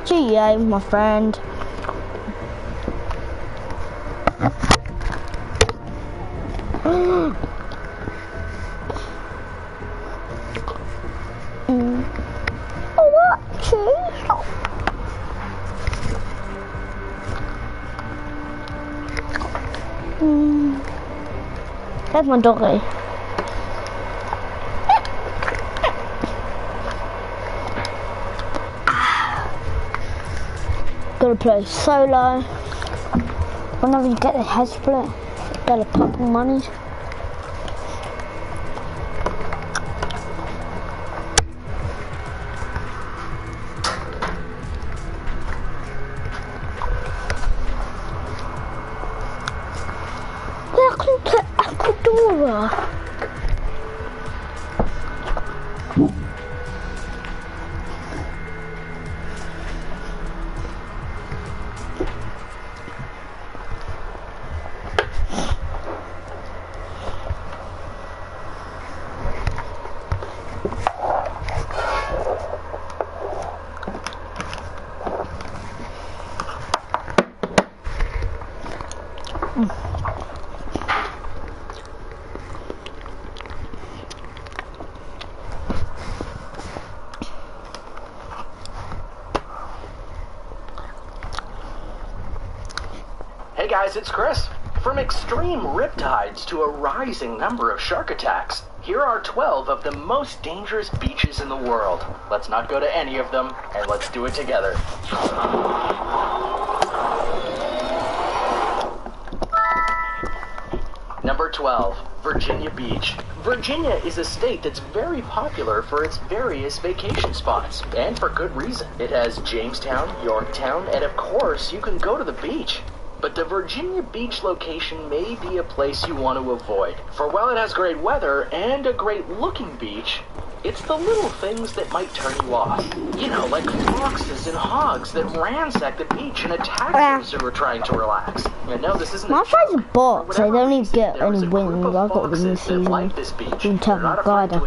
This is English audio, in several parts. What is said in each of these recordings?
GA, my friend. Oh, what? Cheese? There's my doggy. Gotta play solo. Whenever you get the head split, get a couple monies. Welcome to Ecuador. Hey guys, it's Chris. From extreme riptides to a rising number of shark attacks, here are 12 of the most dangerous beaches in the world. Let's not go to any of them, and let's do it together. Number 12, Virginia Beach. Virginia is a state that's very popular for its various vacation spots, and for good reason. It has Jamestown, Yorktown, and of course, you can go to the beach. But the Virginia Beach location may be a place you want to avoid. For while it has great weather and a great looking beach, it's the little things that might turn you off. You know, like foxes and hogs that ransack the beach and attack those who are trying to relax. And no, this isn't my friend's a box. I don't even get any wins. I've got the new season. Like this beach. In Terminal Glider.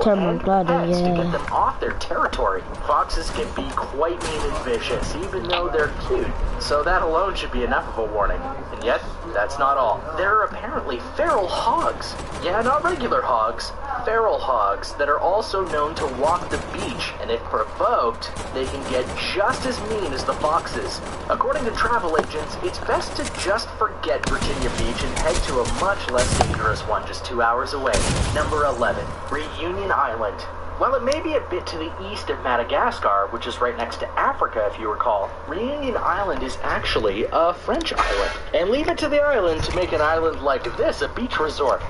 Terminal Glider, to yeah. get them off their territory. Foxes can be quite mean and vicious, even though they're cute. So that alone should be enough of a warning. And yet, that's not all. There are apparently feral hogs. Yeah, not regular hogs. Feral hogs that are also known to walk the beach, and if provoked, they can get just as mean as the foxes. According to travel agents, it's best to just forget Virginia Beach and head to a much less dangerous one just 2 hours away. Number 11, Reunion Island. While it may be a bit to the east of Madagascar, which is right next to Africa if you recall, Reunion Island is actually a French island. And leave it to the island to make an island like this a beach resort.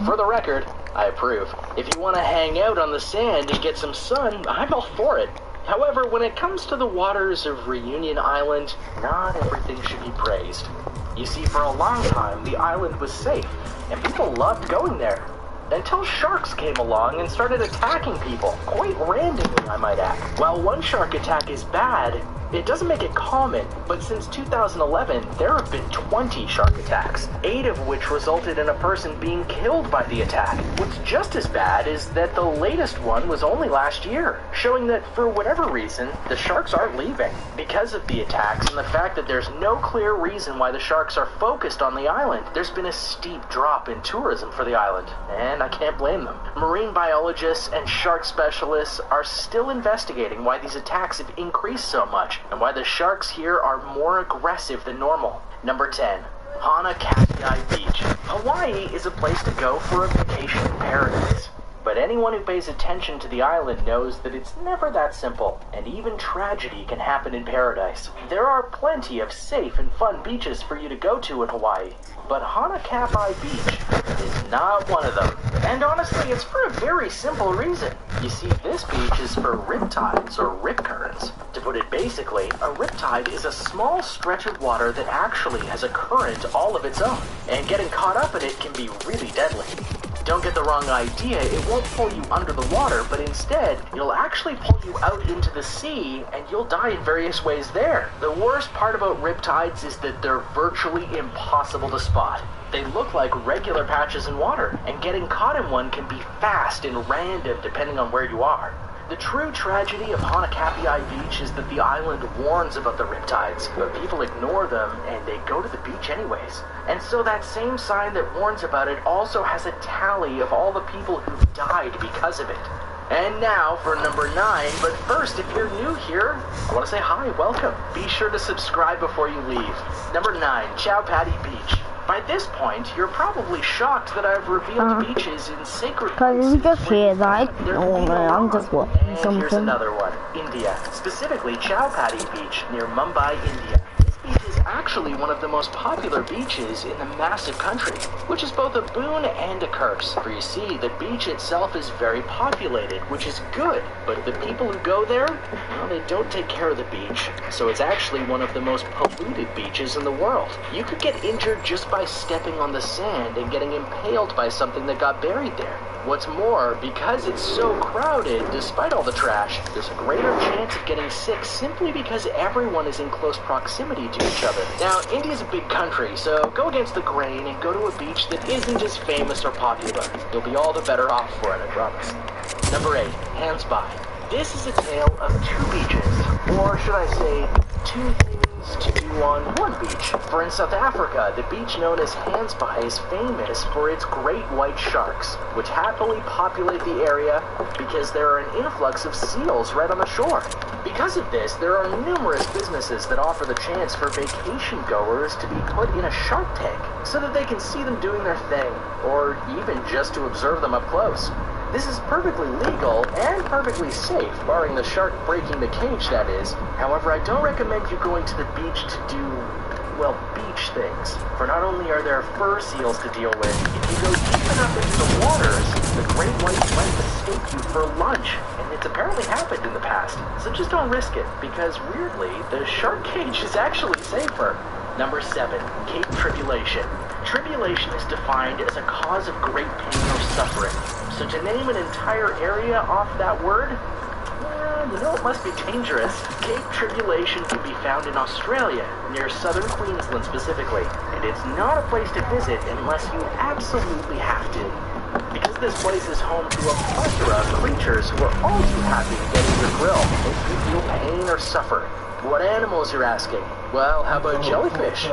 For the record, I approve. If you want to hang out on the sand and get some sun, I'm all for it. However, when it comes to the waters of Reunion Island, not everything should be praised. You see, for a long time, the island was safe, and people loved going there. Until sharks came along and started attacking people, quite randomly, I might add. While one shark attack is bad, it doesn't make it common, but since 2011, there have been 20 shark attacks, 8 of which resulted in a person being killed by the attack. What's just as bad is that the latest one was only last year, showing that for whatever reason, the sharks aren't leaving. Because of the attacks and the fact that there's no clear reason why the sharks are focused on the island, there's been a steep drop in tourism for the island, and I can't blame them. Marine biologists and shark specialists are still investigating why these attacks have increased so much, and why the sharks here are more aggressive than normal. Number 10, Hanakati Beach. Hawaii is a place to go for a vacation in paradise. But anyone who pays attention to the island knows that it's never that simple, and even tragedy can happen in paradise. There are plenty of safe and fun beaches for you to go to in Hawaii, but Hanakati Beach is not one of them. And honestly, it's for a very simple reason. You see, this beach is for riptides or rip currents. To put it basically, a riptide is a small stretch of water that actually has a current all of its own, and getting caught up in it can be really deadly. Don't get the wrong idea, it won't pull you under the water, but instead, it'll actually pull you out into the sea, and you'll die in various ways there. The worst part about riptides is that they're virtually impossible to spot. They look like regular patches in water, and getting caught in one can be fast and random depending on where you are. The true tragedy of Hanakapi Beach is that the island warns about the riptides, but people ignore them and they go to the beach anyways. And so that same sign that warns about it also has a tally of all the people who've died because of it. And now for number 9, but first, if you're new here, I want to say hi, welcome. Be sure to subscribe before you leave. Number 9, Chow Paddy Beach. By this point, you're probably shocked that I've revealed beaches in sacred places. Can you just hear that? Oh man, I'm just watching and something. here's another one, India. Specifically, Chow Paddy Beach near Mumbai, India. This beach is actually one of the most popular beaches in the massive country, which is both a boon and a curse. For you see, the beach itself is very populated, which is good, but the people who go there, well, they don't take care of the beach. So it's actually one of the most polluted beaches in the world. You could get injured just by stepping on the sand and getting impaled by something that got buried there. What's more, because it's so crowded, despite all the trash, there's a greater chance of getting sick simply because everyone is in close proximity to each other. Now, India's a big country, so go against the grain and go to a beach that isn't as famous or popular. You'll be all the better off for it, I promise. Number 8, Hands By. This is a tale of 2 beaches, or should I say, 2 things to do on one beach. For in South Africa, the beach known as Hands By is famous for its great white sharks, which happily populate the area because there are an influx of seals right on the shore. Because of this, there are numerous businesses that offer the chance for vacation goers to be put in a shark tank so that they can see them doing their thing, or even just to observe them up close. This is perfectly legal and perfectly safe, barring the shark breaking the cage, that is. However, I don't recommend you going to the beach to do, well, beach things. For not only are there fur seals to deal with, if you go deep enough into the waters, the great whites might mistake you for lunch. And it's apparently happened in the past. So just don't risk it, because weirdly, the shark cage is actually safer. Number 7, Cape Tribulation. Tribulation is defined as a cause of great pain or suffering. So to name an entire area off that word, you know it must be dangerous. Cape Tribulation can be found in Australia, near southern Queensland specifically, and it's not a place to visit unless you absolutely have to. Because this place is home to a plethora of creatures who are all too happy to get in your grill, make you feel pain or suffer. What animals, you're asking? Well, how about jellyfish?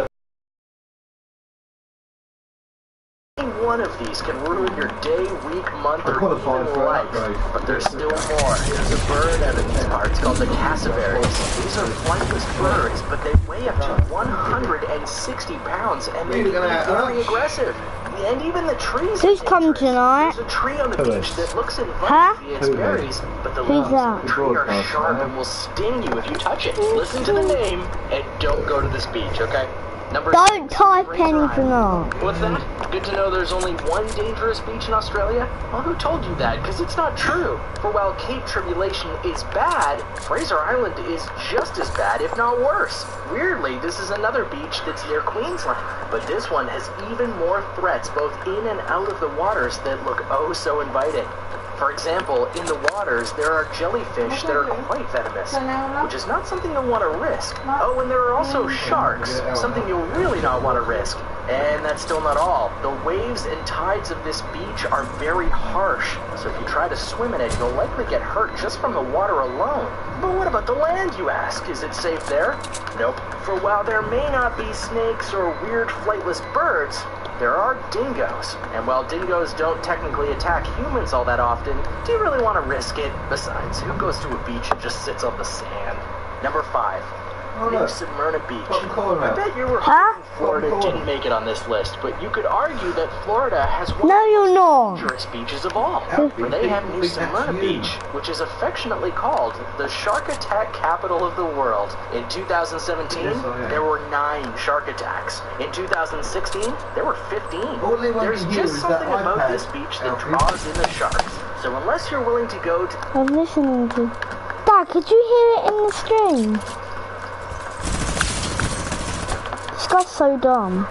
One of these can ruin your day, week, month, or even life. But there's still more. There's a bird out of these parts called the cassowaries. These are flightless birds, but they weigh up to 160 pounds, and they can be very aggressive. And even the trees. Who's coming tonight? There's a tree on the beach that looks inviting via its berries, but the leaves of the tree are sharp and will sting you if you touch it. Listen to the name and don't go to this beach, okay? Number Don't 6, type Fraser anything Island. up. What's that? Good to know there's only one dangerous beach in Australia? Well, who told you that? Because it's not true. For while Cape Tribulation is bad, Fraser Island is just as bad, if not worse. Weirdly, this is another beach that's near Queensland, but this one has even more threats both in and out of the waters that look oh so inviting. For example, in the waters, there are jellyfish that are quite venomous, which is not something you'll want to risk. Oh, and there are also sharks, something you'll really not want to risk. And that's still not all. The waves and tides of this beach are very harsh, so if you try to swim in it, you'll likely get hurt just from the water alone. But what about the land, you ask? Is it safe there? Nope. For while there may not be snakes or weird flightless birds, there are dingoes. And while dingoes don't technically attack humans all that often, do you really want to risk it? Besides, who goes to a beach and just sits on the sand? Number 5. New Smyrna Beach. I bet you were hoping Florida didn't make it on this list, but you could argue that Florida has one of the most dangerous beaches of all. For they have New Smyrna Beach, which is affectionately called the shark attack capital of the world. In 2017, there were 9 shark attacks. In 2016, there were 15. There's just something about this beach that draws in the sharks. So unless you're willing to go to... I'm listening to... Dad, could you hear it in the stream? This guy's so dumb.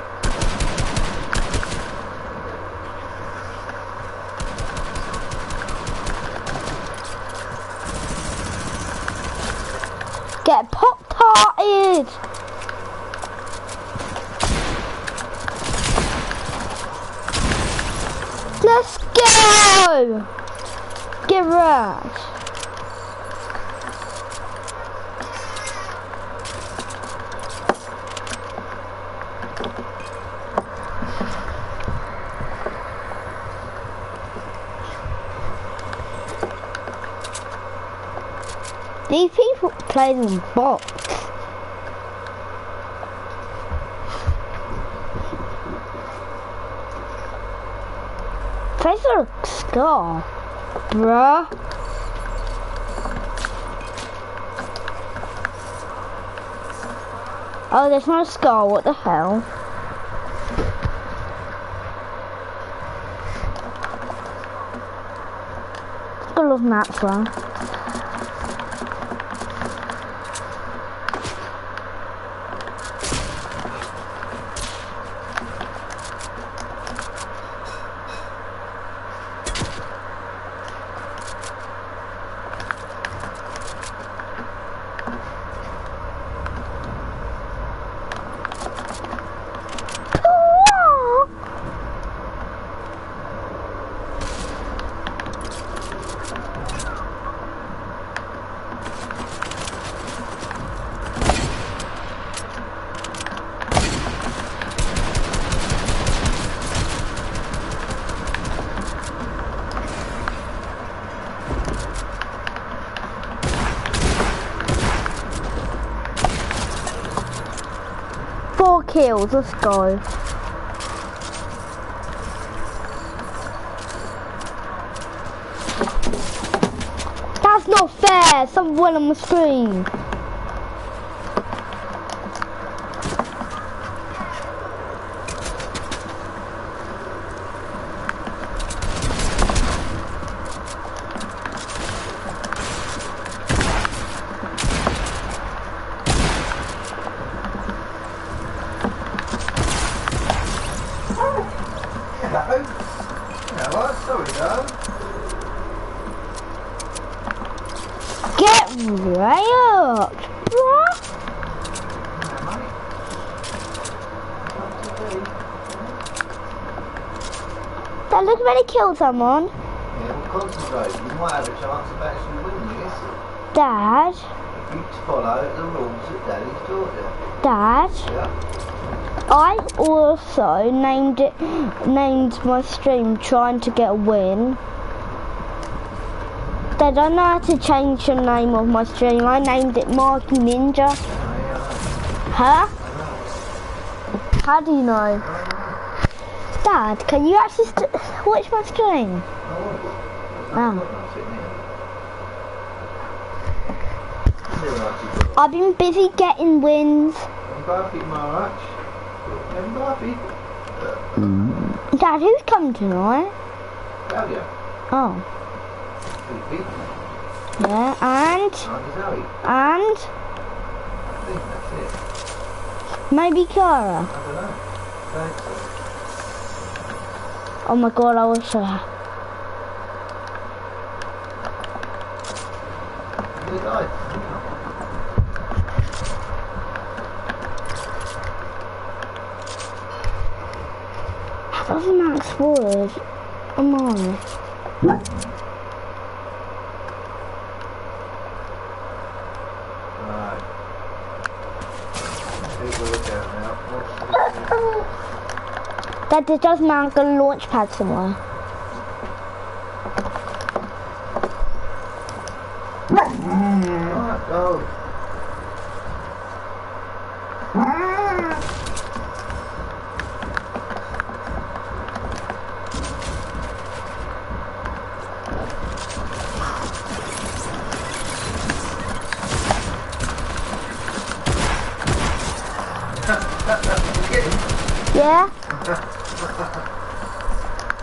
Get pop-tarted! Let's go! Get wrecked. plays in box. Face a scar, bruh. Oh, there's no scar. What the hell? I love Maxwell. Kills, let's go. That's not fair, someone on the screen. Get right up, bruh. That looks ready to kill someone. Yeah, well, concentrate. You might have a chance of actually winning this. Dad. If you follow the rules that Daddy's taught you. Dad. Yeah. I also named my stream trying to get a win. Dad, I don't know how to change the name of my stream. I named it Marky Ninja. Huh? How do you know? Dad, can you actually watch my stream? Oh. I've been busy getting wins. Dad, who's coming tonight? Oh. Yeah, and maybe Clara. Oh my god, I wish I had. That's Max Forward. Come on. Dad, does man go launch pad somewhere? Yeah?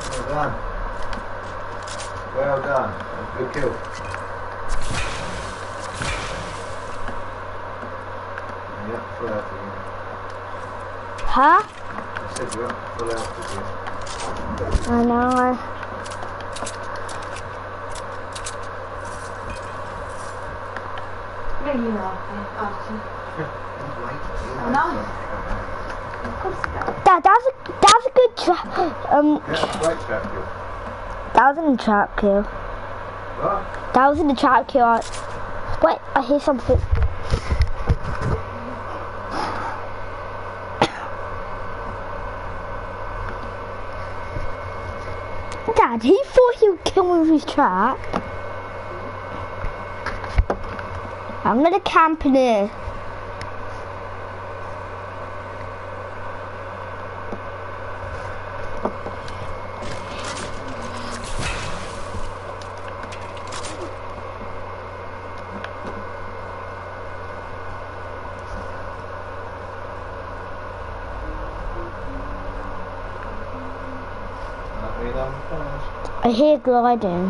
Well done. Well done. Good kill. Yep, full out again. Huh? I said you're up full out again. I know. Where are you laughing? Oh, no. Dad, that was a good trap. Yeah, great trap kill. That wasn't a trap kill. What? That wasn't a trap kill. Wait, I hear something. Dad, he thought he would kill me with his trap. I'm gonna camp in here. I hear gliding.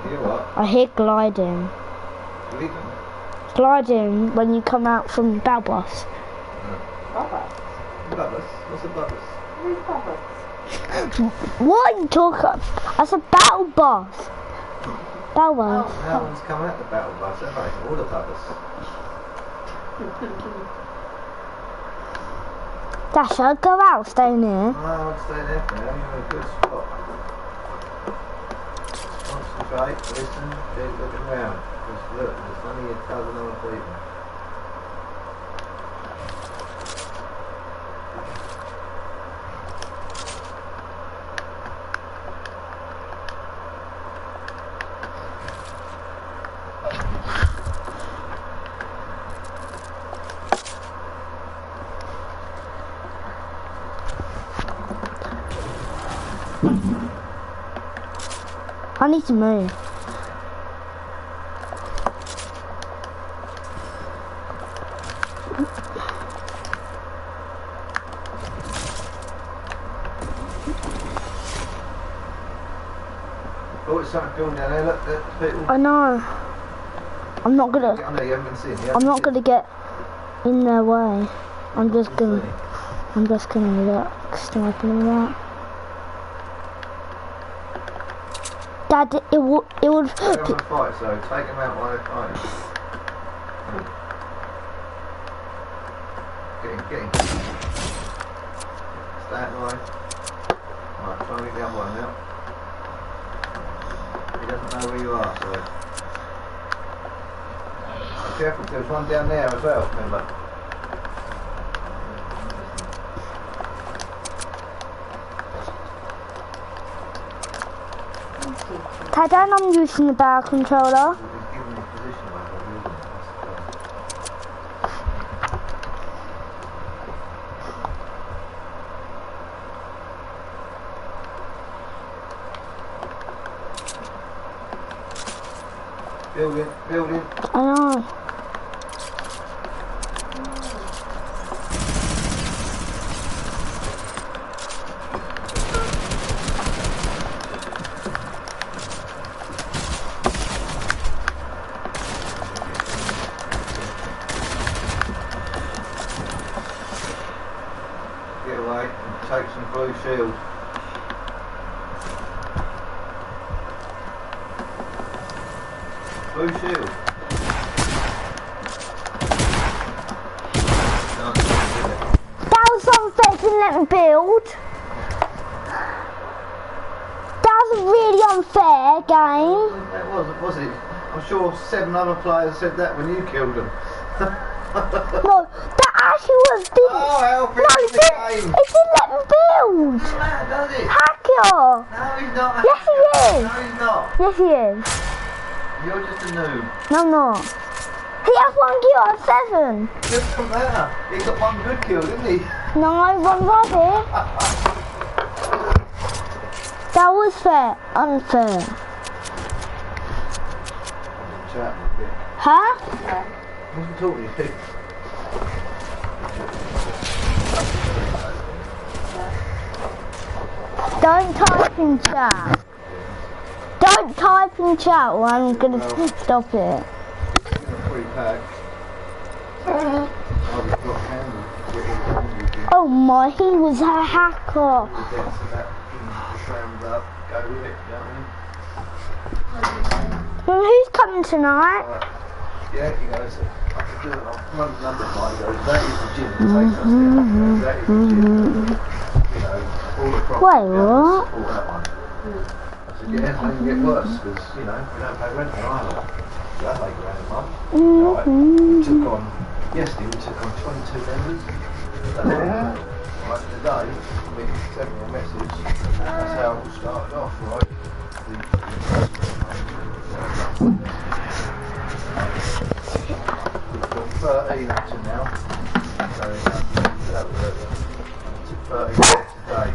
You what? I hear gliding. Leaving? Gliding when you come out from Balbus. Bubbles? What's a bubbles? What are you talking about? That's a battle bus. Battle bus. No one's coming at the battle bus, have they? All the bubbles. Dash, I'll go out, stay in here. No, I'd stay there for now. You're in a good spot. Concentrate, listen, keep looking round. Just look, there's only a dozen other people. I need to move. Oh, it's something going down there, look, there's people. I know. I'm not Get gonna. on there, you haven't been seeing. I'm not gonna get in their way. I'm just gonna look, sniping them out. Dad, it would. They're on the fight, so take them out while they're fighting. Get in. Stay out the way. Right, try and get the other one now. He doesn't know where you are, so. Be careful, there's one down there as well, remember. Dad, I'm using the barrel controller. Building. I know. Get away and take some blue shield. Blue shield. That was unfair, didn't let me build. That was a really unfair game. That was it? I'm sure 7 other players said that when you killed them. No, that actually was. Oh, help him No, in it the didn't. game. It didn't let me build. Doesn't matter, does it? Hacker. No, he's not. a Yes, he hacker. is. No, he's not. Yes, he is. You're just a noob. No, I'm not. He has 1 kill out of 7. Doesn't matter. He got 1 good kill, didn't he? No, 1 rabbit. That was fair. Unfair. Chat a bit. Huh? Wasn't talking to you. Don't type in chat. Don't type in chat or I'm gonna stop it. Free pack. I've got candles. Oh my, he was a hacker. Who's coming tonight? Yeah, he goes. I could do it. I'll run the number by. He goes, that is the gym. Take us there. That is the gym. You know, all the property. Wait, what? Support that one. I said, yeah, it can get worse because, you know, we don't pay rent there either. So that's £8 grand a month. Right. We took on, yesterday we took on 22 members. Right, today, we sent me a message. That's how it all started off, right? 13 up to now. So that was took 13 steps a day.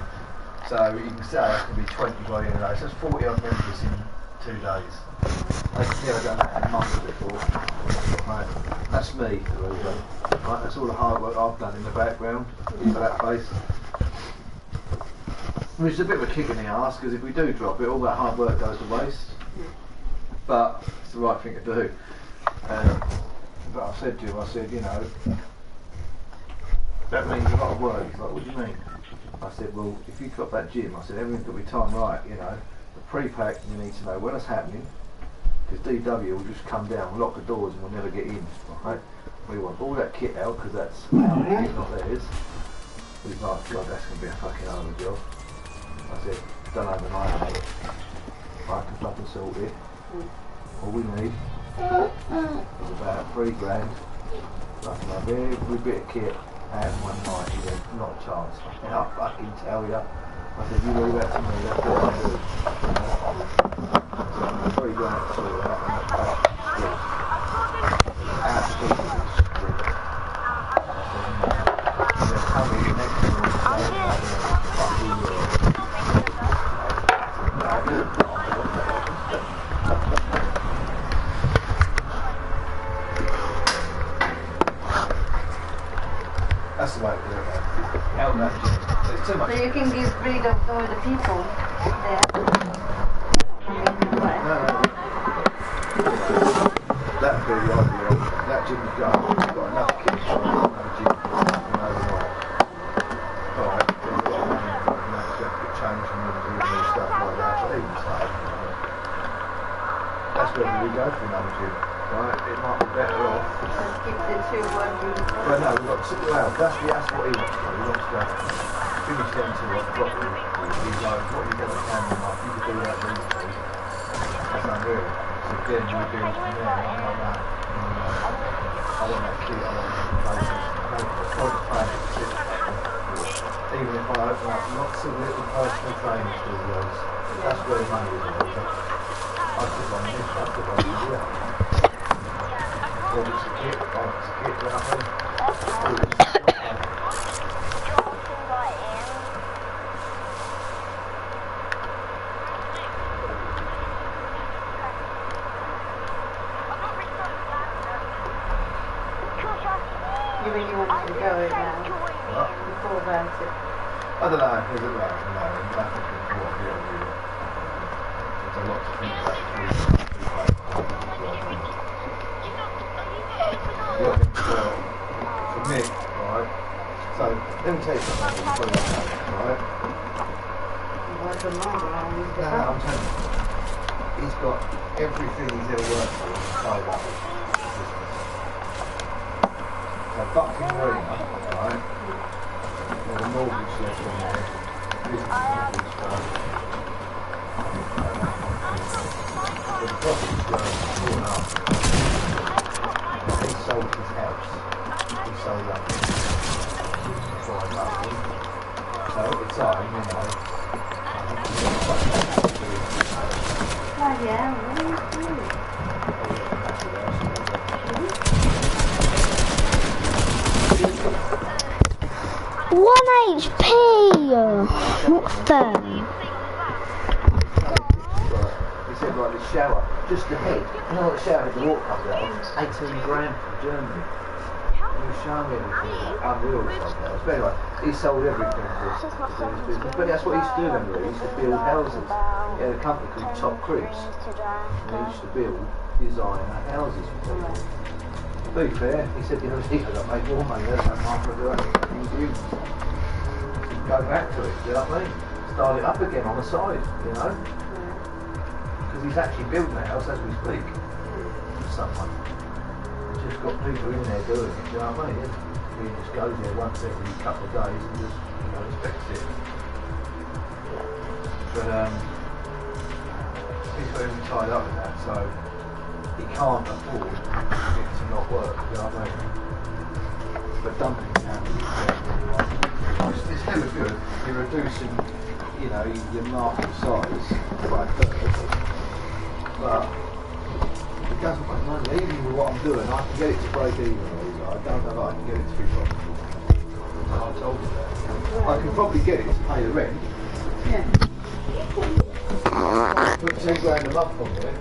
So you can say that can be 20 by the end of the day. So that's 40 odd members in 2 days. I've never done that in months before. Right. That's me, right, that's all the hard work I've done in the background for that place. Which is a bit of a kick in the arse, because if we do drop it, all that hard work goes to waste. But it's the right thing to do. But I said to him, you know, that means a lot of work. He's like, what do you mean? I said, well, if you've got that gym, I said, everything's got to be timed right, you know. The pre-pack, you need to know when it's happening, because DW will just come down, lock the doors, and we'll never get in, right? We want all that kit out, because that's ours, not theirs. He's like, God, that's going to be a fucking hard job. I said, done overnight, mate. I can fucking sort it. All we need is about £3 I can have every bit of kit out in one night. He went, not a chance. And I fucking tell you. I said, you leave that to me, that's what I do. So I'm £3 to sort it out and that's back to absolutely strict. I said, come in the next one and say, fucking that's the way to do it. Out that gym. There's too much. So you can get rid of all the people there. No. That'd be the ideal. That gym's got enough kids for another gym and overnight. Alright, then you've got enough to change and new stuff like that. But even so, that's where we go for another gym. Right, it might be better off. Just keep the two working. Well, no, we've got 2 hours. That's what he wants to do. He wants to finish them 2 hours properly. He's like, what you get on camera, like, you could do that easily. That's unreal. So then you do it from there, I'm like that. I want that kit, I want that basis. I know the point of playing is to sit even if I open up lots of little personal training studios, that's where the money is. I could run this, I could run here. Well, it's a kit, then I think. You really want to go it now? What? Before about it. I don't know, is it right? No, nothing before the other. There's a lot to think about. For me, right? So, let me tell you something, right? What's the number? No, I'm telling you. He's got everything he's ever worked for tied up with business. So, Bucking Arena, right? There's a mortgage left on there. Business mortgage, right? The property's going 2.5. He sold his house. He sold that for a money. So at the time, you know, Oh yeah, what do you do? 1 HP! What the? He said like the shower, just the head. You know what the shower head, the water comes out of? 18 grand from Germany. He was showing me everything, unreal stuff. But anyway, he sold everything to do his business. But that's what he used to do, remember? He used to build houses. He had a company called Top Cribs. And he used to build designer houses for people. To be fair, he said, you know, he could have made more money there than after doing fucking views. Go back to it, you know what I mean? Start it up again on the side, you know? Because he's actually building a house as we speak. For someone. He's just got people in there doing it, you know what I mean? He just goes there once every couple of days and just, you know, inspects it. But, he's very tied up with that, so he can't afford it to not work, you know what I mean? But dumping can be it's never good. You're reducing, you know, your market size by a third. But doesn't make money. Even with what I'm doing, I can get it to break even. I don't know that I can get it to be profitable. I told you that. I can probably get it to pay the rent. Yeah. Put 10 grand a month on there.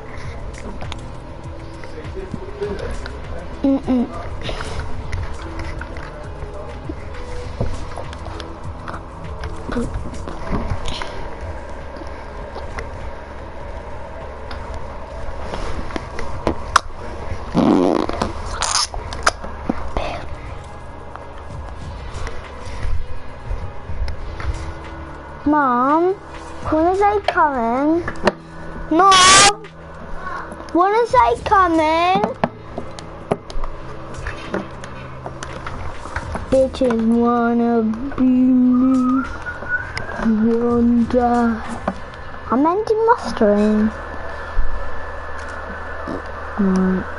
It's difficult to do that. Mom, when is they coming? Mom, when is they coming? Bitches wanna be me, wonder. I'm ending mustering.